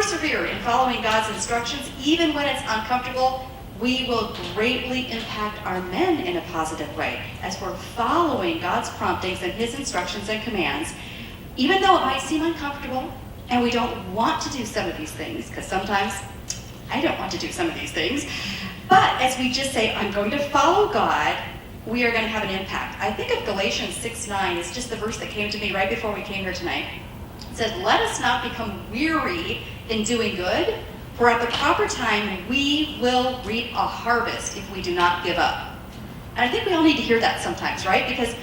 persevere in following God's instructions, even when it's uncomfortable, we will greatly impact our men in a positive way as we're following God's promptings and his instructions and commands, even though it might seem uncomfortable and we don't want to do some of these things, because sometimes I don't want to do some of these things. But as we just say, I'm going to follow God, we are going to have an impact. I think of Galatians 6:9. It's just the verse that came to me right before we came here tonight. It says, let us not become weary in doing good, for at the proper time we will reap a harvest if we do not give up. And I think we all need to hear that sometimes, right? Because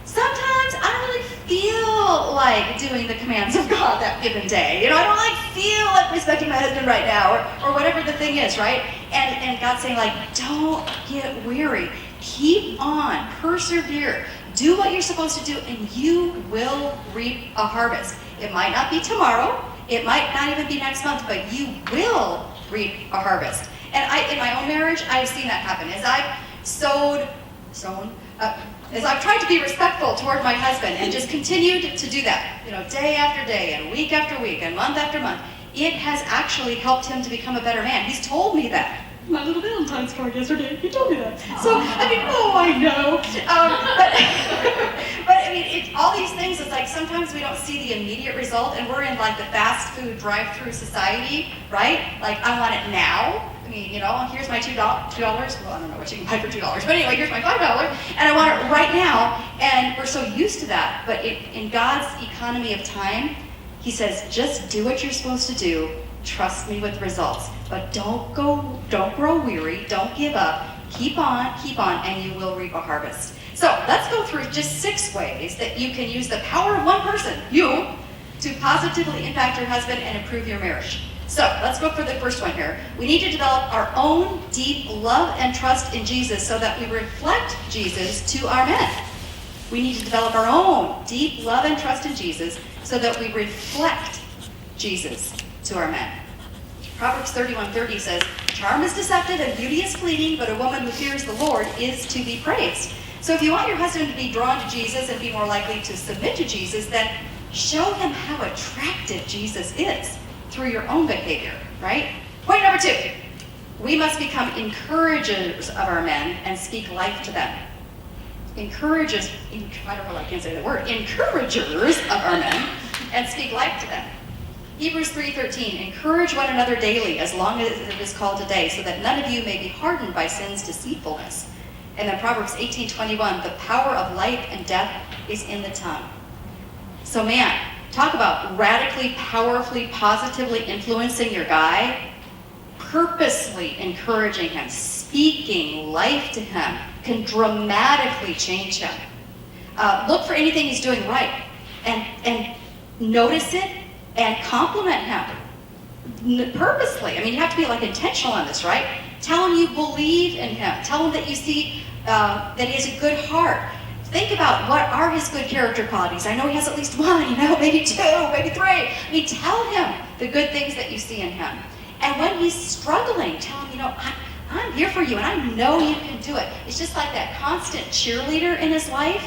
sometimes I don't really feel like doing the commands of God that given day. I don't feel like respecting my husband right now, or whatever the thing is, right? And God's saying, don't get weary. Keep on, persevere, do what you're supposed to do, and you will reap a harvest. It might not be tomorrow, it might not even be next month, but you will reap a harvest. And in my own marriage, I've seen that happen. As I've as I've tried to be respectful toward my husband and just continued to do that, day after day and week after week and month after month, it has actually helped him to become a better man. He's told me that. My little Valentine's card yesterday, he told me that. So, I know. But all these things, it's like sometimes we don't see the immediate result, and we're in the fast food drive-through society, right? I want it now. Here's my $2. Well, I don't know what you can buy for $2, but anyway, here's my $5, and I want it right now. And we're so used to that. But in God's economy of time, he says, just do what you're supposed to do. Trust me with results. But don't grow weary. Don't give up. Keep on, and you will reap a harvest. So let's go through just 6 ways that you can use the power of one person, you, to positively impact your husband and improve your marriage. So let's go for the first one here. We need to develop our own deep love and trust in Jesus so that we reflect Jesus to our men. We need to develop our own deep love and trust in Jesus so that we reflect Jesus to our men. Proverbs 31:30 says, charm is deceptive and beauty is fleeting, but a woman who fears the Lord is to be praised. So if you want your husband to be drawn to Jesus and be more likely to submit to Jesus, then show him how attractive Jesus is through your own behavior, right? Point number 2, we must become encouragers of our men and speak life to them. Encouragers of our men and speak life to them. Hebrews 3:13, encourage one another daily as long as it is called today, so that none of you may be hardened by sin's deceitfulness. And then Proverbs 18:21, the power of life and death is in the tongue. So man, talk about radically, powerfully, positively influencing your guy, purposely encouraging him, speaking life to him, can dramatically change him. Look for anything he's doing right and notice it and compliment him purposely. You have to be intentional on this, right? Tell him you believe in him. Tell him that you see that he has a good heart. Think about what are his good character qualities. I know he has at least 1, maybe 2, maybe 3. Tell him the good things that you see in him. And when he's struggling, tell him, I'm here for you and I know you can do it. It's just like that constant cheerleader in his life.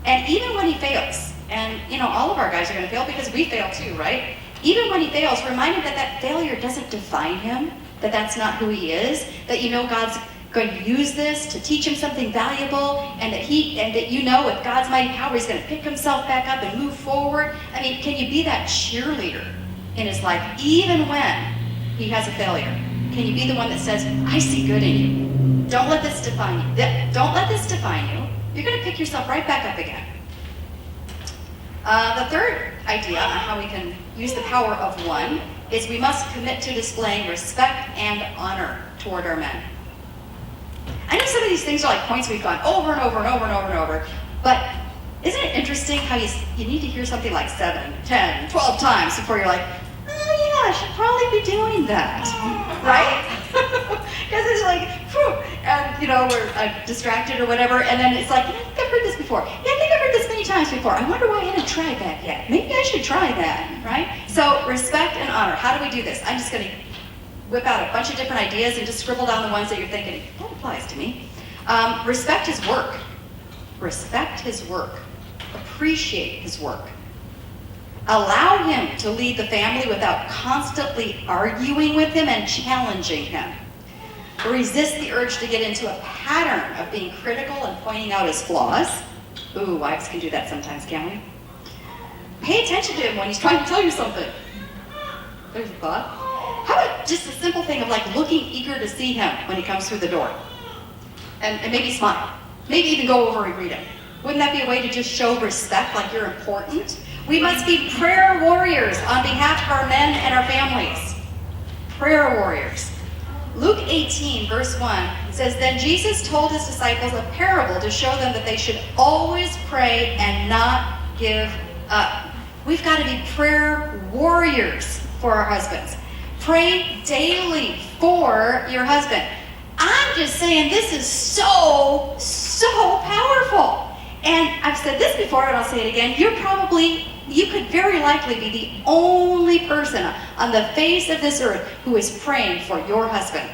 And even when he fails, and all of our guys are going to fail because we fail too, right? Even when he fails, remind him that failure doesn't define him, that that's not who he is, that God's going to use this to teach him something valuable, and that with God's mighty power, he's going to pick himself back up and move forward. Can you be that cheerleader in his life, even when he has a failure? Can you be the one that says, I see good in you. Don't let this define you. Don't let this define you. You're going to pick yourself right back up again. The third idea on how we can use the power of one is we must commit to displaying respect and honor toward our men. I know some of these things are points we've gone over and over and over and over and over, but isn't it interesting how you need to hear something 7, 10, 12 times before you're oh yeah, I should probably be doing that, right? Because it's whew, and we're distracted or whatever, and then it's I think I've heard this before. Yeah, I think I've heard this many times before. I wonder why I haven't tried that yet. Maybe I should try that, right? So respect and honor. How do we do this? I'm just going to whip out a bunch of different ideas and just scribble down the ones that you're thinking, that applies to me. Respect his work. Respect his work. Appreciate his work. Allow him to lead the family without constantly arguing with him and challenging him. Resist the urge to get into a pattern of being critical and pointing out his flaws. Ooh, wives can do that sometimes, can't we? Pay attention to him when he's trying to tell you something. There's a thought. How about just a simple thing of like looking eager to see him when he comes through the door? And maybe smile. Maybe even go over and greet him. Wouldn't that be a way to just show respect, like you're important? We must be prayer warriors on behalf of our men and our families. Prayer warriors. Luke 18, verse 1 says, Then Jesus told his disciples a parable to show them that they should always pray and not give up. We've got to be prayer warriors for our husbands. Pray daily for your husband. I'm just saying this is so powerful. And I've said this before and I'll say it again. You could very likely be the only person on the face of this earth who is praying for your husband.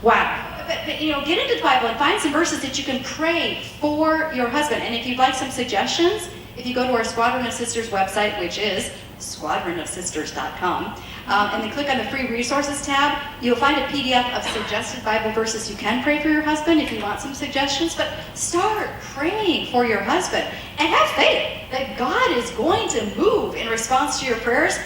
Wow. But get into the Bible and find some verses that you can pray for your husband. And if you'd like some suggestions, if you go to our Squadron of Sisters website, which is squadronofsisters.com, and then click on the free resources tab, you'll find a PDF of suggested Bible verses you can pray for your husband if you want some suggestions. But start praying for your husband and have faith that God is going to move in response to your prayers.